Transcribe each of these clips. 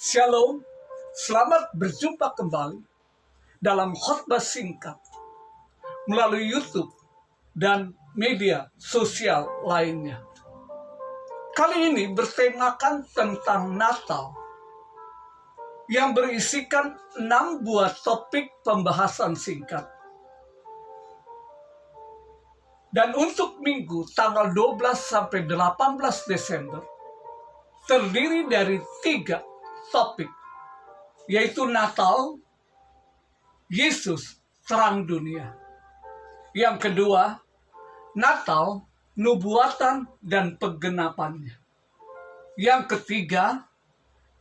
Shalom, selamat berjumpa kembali dalam khotbah singkat melalui YouTube dan media sosial lainnya. Kali ini bertemakan tentang Natal yang berisikan 6 buah topik pembahasan singkat. Dan untuk minggu tanggal 12 sampai 18 Desember terdiri dari 3 topik, yaitu Natal, Yesus terang dunia. Yang kedua, Natal, nubuatan dan penggenapannya. Yang ketiga,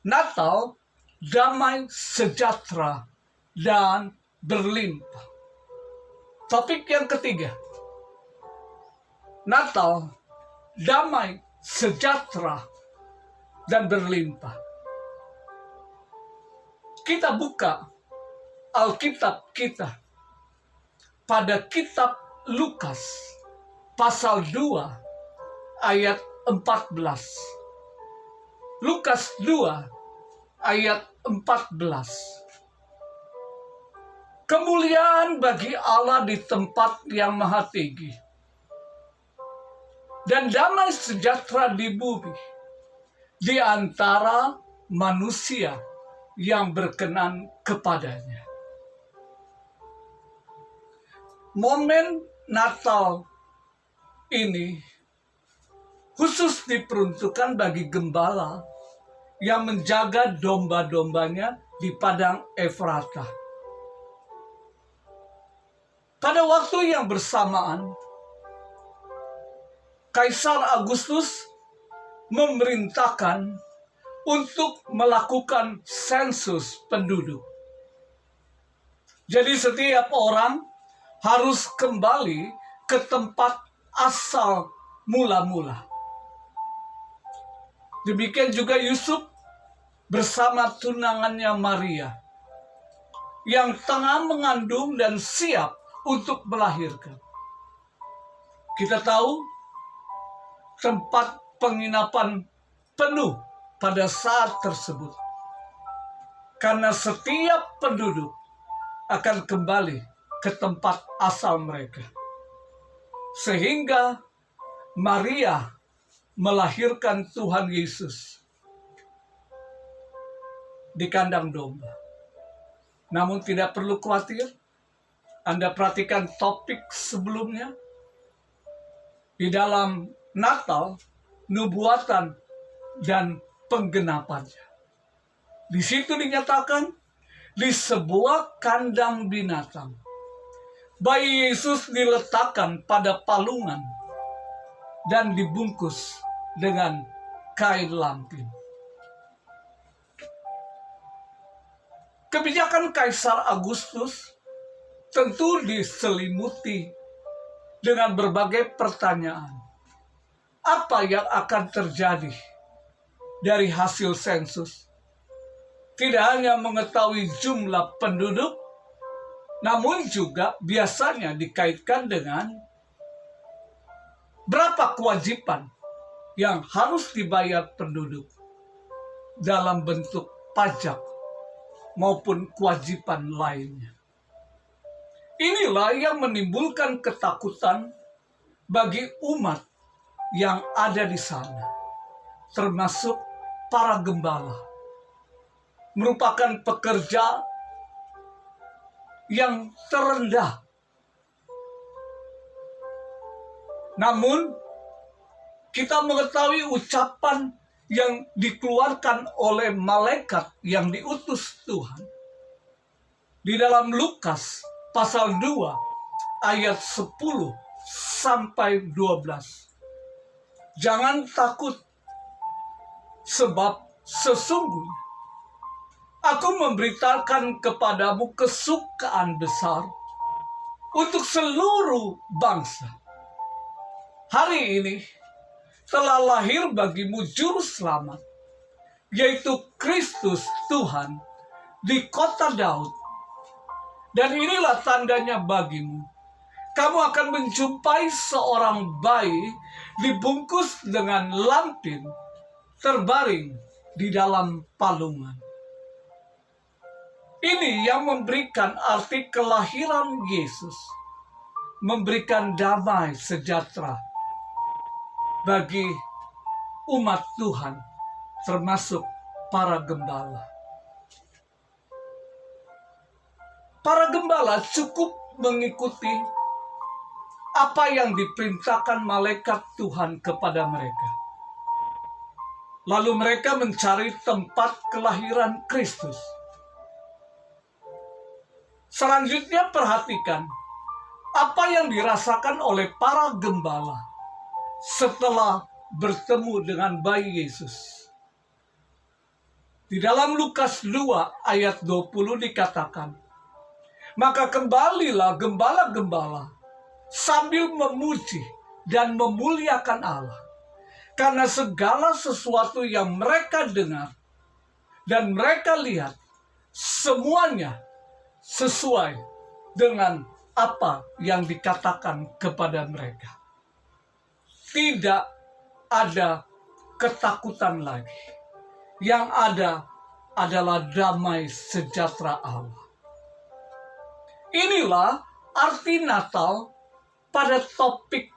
Natal, damai sejahtera dan berlimpah. Topik yang ketiga, Natal, damai sejahtera dan berlimpah. Kita buka Alkitab kita pada kitab Lukas pasal 2 ayat 14. Lukas 2 ayat 14. Kemuliaan bagi Allah di tempat yang maha tinggi, dan damai sejahtera di bumi di antara manusia yang berkenan kepadanya. Momen Natal ini khusus diperuntukkan bagi gembala yang menjaga domba-dombanya di padang Efrata. Pada waktu yang bersamaan, Kaisar Agustus memerintahkan untuk melakukan sensus penduduk. Jadi setiap orang harus kembali ke tempat asal mula-mula. Demikian juga Yusuf bersama tunangannya Maria yang tengah mengandung dan siap untuk melahirkan. Kita tahu tempat penginapan penuh pada saat tersebut, karena setiap penduduk akan kembali ke tempat asal mereka, sehingga Maria melahirkan Tuhan Yesus di kandang domba. Namun tidak perlu khawatir, Anda perhatikan topik sebelumnya di dalam Natal, nubuatan dan penggenapannya. Di situ dinyatakan di sebuah kandang binatang, bayi Yesus diletakkan pada palungan dan dibungkus dengan kain lampin. Kebijakan Kaisar Agustus tentu diselimuti dengan berbagai pertanyaan. Apa yang akan terjadi dari hasil sensus? Tidak hanya mengetahui jumlah penduduk, namun juga biasanya dikaitkan dengan berapa kewajiban yang harus dibayar penduduk dalam bentuk pajak maupun kewajiban lainnya. Inilah yang menimbulkan ketakutan bagi umat yang ada di sana, termasuk para gembala. Merupakan pekerja yang terendah. Namun, kita mengetahui ucapan yang dikeluarkan oleh malaikat yang diutus Tuhan. Di dalam Lukas pasal 2 ayat 10 sampai 12. Jangan takut, sebab sesungguhnya aku memberitakan kepadamu kesukaan besar untuk seluruh bangsa. Hari ini telah lahir bagimu juru selamat, yaitu Kristus Tuhan di kota Daud. Dan inilah tandanya bagimu. Kamu akan menjumpai seorang bayi dibungkus dengan lampin, terbaring di dalam palungan. Ini yang memberikan arti kelahiran Yesus, memberikan damai sejahtera bagi umat Tuhan, termasuk para gembala. Para gembala cukup mengikuti apa yang diperintahkan malaikat Tuhan kepada mereka. Lalu mereka mencari tempat kelahiran Kristus. Selanjutnya perhatikan apa yang dirasakan oleh para gembala setelah bertemu dengan bayi Yesus. Di dalam Lukas 2 ayat 20 dikatakan, maka kembalilah gembala-gembala sambil memuji dan memuliakan Allah, karena segala sesuatu yang mereka dengar dan mereka lihat, semuanya sesuai dengan apa yang dikatakan kepada mereka. Tidak ada ketakutan lagi. Yang ada adalah damai sejahtera Allah. Inilah arti Natal pada topik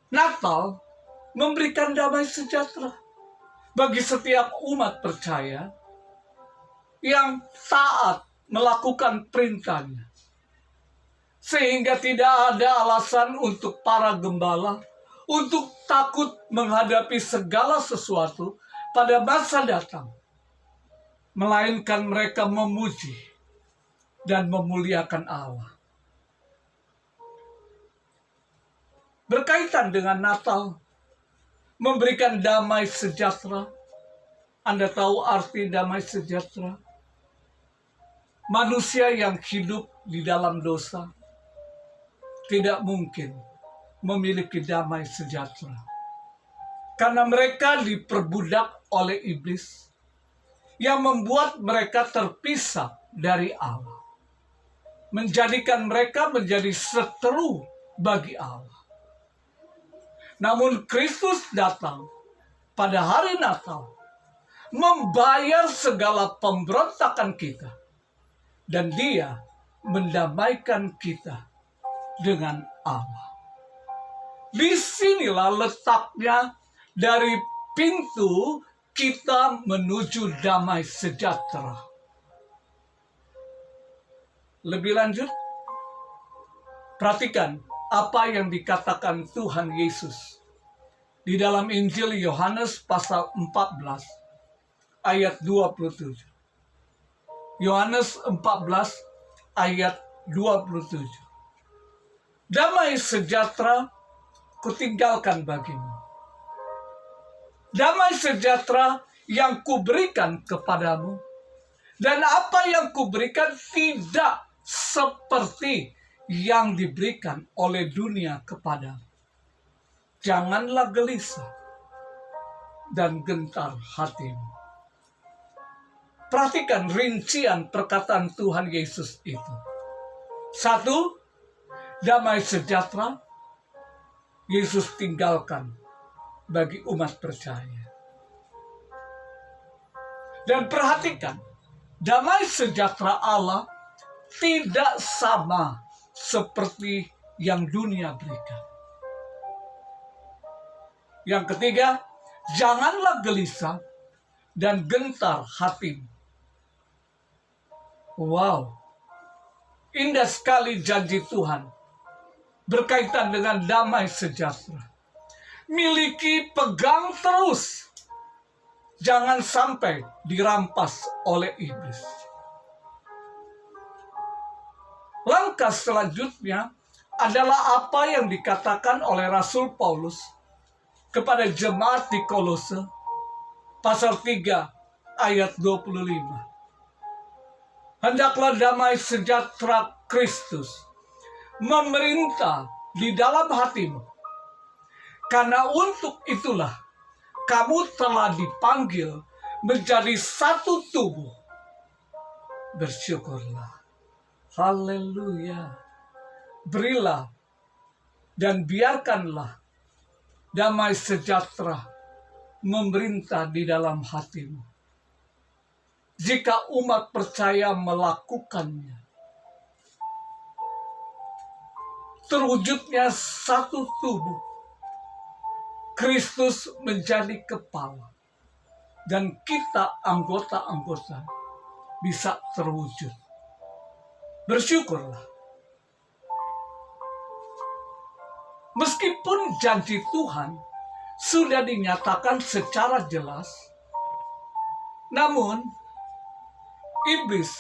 Natal memberikan damai sejahtera bagi setiap umat percaya yang taat melakukan perintahnya. Sehingga tidak ada alasan untuk para gembala untuk takut menghadapi segala sesuatu pada masa datang. Melainkan mereka memuji dan memuliakan Allah. Berkaitan dengan Natal, memberikan damai sejahtera. Anda tahu arti damai sejahtera? Manusia yang hidup di dalam dosa tidak mungkin memiliki damai sejahtera. Karena mereka diperbudak oleh iblis yang membuat mereka terpisah dari Allah. Menjadikan mereka menjadi seteru bagi Allah. Namun Kristus datang pada hari Natal, membayar segala pemberontakan kita, dan Dia mendamaikan kita dengan Allah. Disinilah letaknya dari pintu kita menuju damai sejahtera. Lebih lanjut, perhatikan apa yang dikatakan Tuhan Yesus di dalam Injil Yohanes pasal 14 ayat 27. Yohanes 14 ayat 27. Damai sejahtera kutinggalkan bagimu. Damai sejahtera yang kuberikan kepadamu, dan apa yang kuberikan tidak seperti yang diberikan oleh dunia kepadamu. Janganlah gelisah dan gentar hatimu. Perhatikan rincian perkataan Tuhan Yesus itu. 1, damai sejahtera Yesus tinggalkan bagi umat percaya. Dan perhatikan, damai sejahtera Allah tidak sama seperti yang dunia berikan. Yang ketiga, janganlah gelisah dan gentar hatimu. Wow, indah sekali janji Tuhan berkaitan dengan damai sejahtera. Miliki, pegang terus. Jangan sampai dirampas oleh iblis. Langkah selanjutnya adalah apa yang dikatakan oleh Rasul Paulus kepada jemaat di Kolose pasal 3 ayat 25. Hendaklah damai sejahtera Kristus memerintah di dalam hatimu. Karena untuk itulah kamu telah dipanggil menjadi satu tubuh. Bersyukurlah. Haleluya. Berilah dan biarkanlah damai sejahtera memerintah di dalam hatimu. jika umat percaya melakukannya. Terwujudnya satu tubuh. Kristus menjadi kepala. Dan kita anggota-anggota bisa terwujud. Bersyukurlah. Meskipun janji Tuhan sudah dinyatakan secara jelas, namun iblis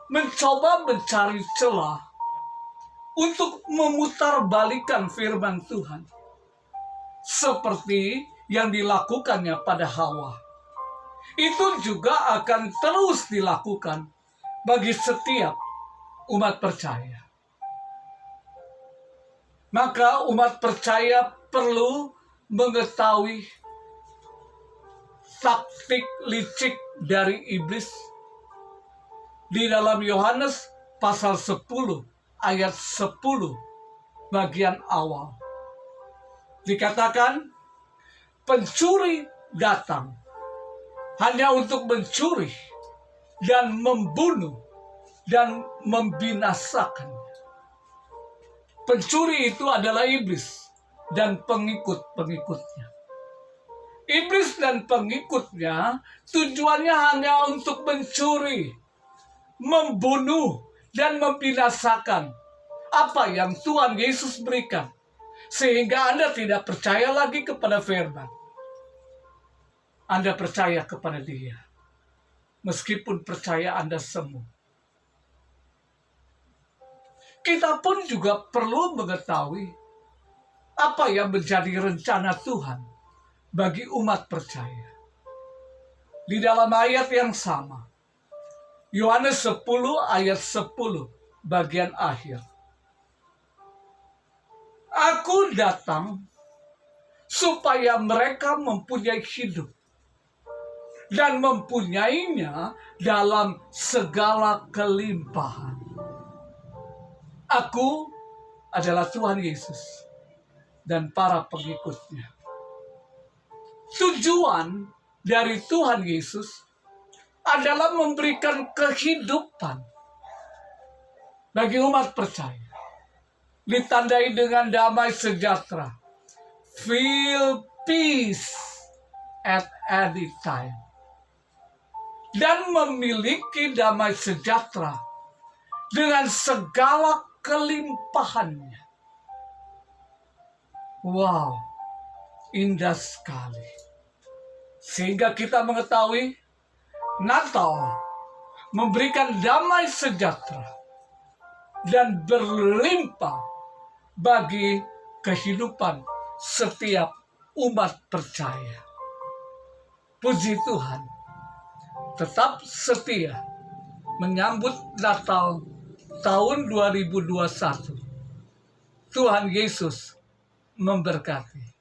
mencoba mencari celah untuk memutarbalikkan firman Tuhan, seperti yang dilakukannya pada Hawa. Itu juga akan terus dilakukan bagi setiap umat percaya. Maka umat percaya perlu mengetahui taktik licik dari iblis. Di dalam Yohanes pasal 10 ayat 10 bagian awal dikatakan, pencuri datang hanya untuk mencuri dan membunuh dan membinasakan. Pencuri itu adalah iblis dan pengikut-pengikutnya. Iblis dan pengikutnya tujuannya hanya untuk mencuri, membunuh, dan membinasakan apa yang Tuhan Yesus berikan. Sehingga Anda tidak percaya lagi kepada firman. Anda percaya kepada Dia. Meskipun percaya Anda semu. Kita pun juga perlu mengetahui apa yang menjadi rencana Tuhan bagi umat percaya. Di dalam ayat yang sama, Yohanes 10 ayat 10 bagian akhir. Aku datang supaya mereka mempunyai hidup dan mempunyainya dalam segala kelimpahan. Aku adalah Tuhan Yesus dan para pengikutnya. Tujuan dari Tuhan Yesus adalah memberikan kehidupan bagi umat percaya. Ditandai dengan damai sejahtera. Feel peace at any time. Dan memiliki damai sejahtera dengan segala kelimpahannya. Wow, indah sekali. Sehingga kita mengetahui Natal memberikan damai sejahtera dan berlimpah bagi kehidupan setiap umat percaya. Puji Tuhan, tetap setia menyambut Natal tahun 2021. Tuhan Yesus memberkati.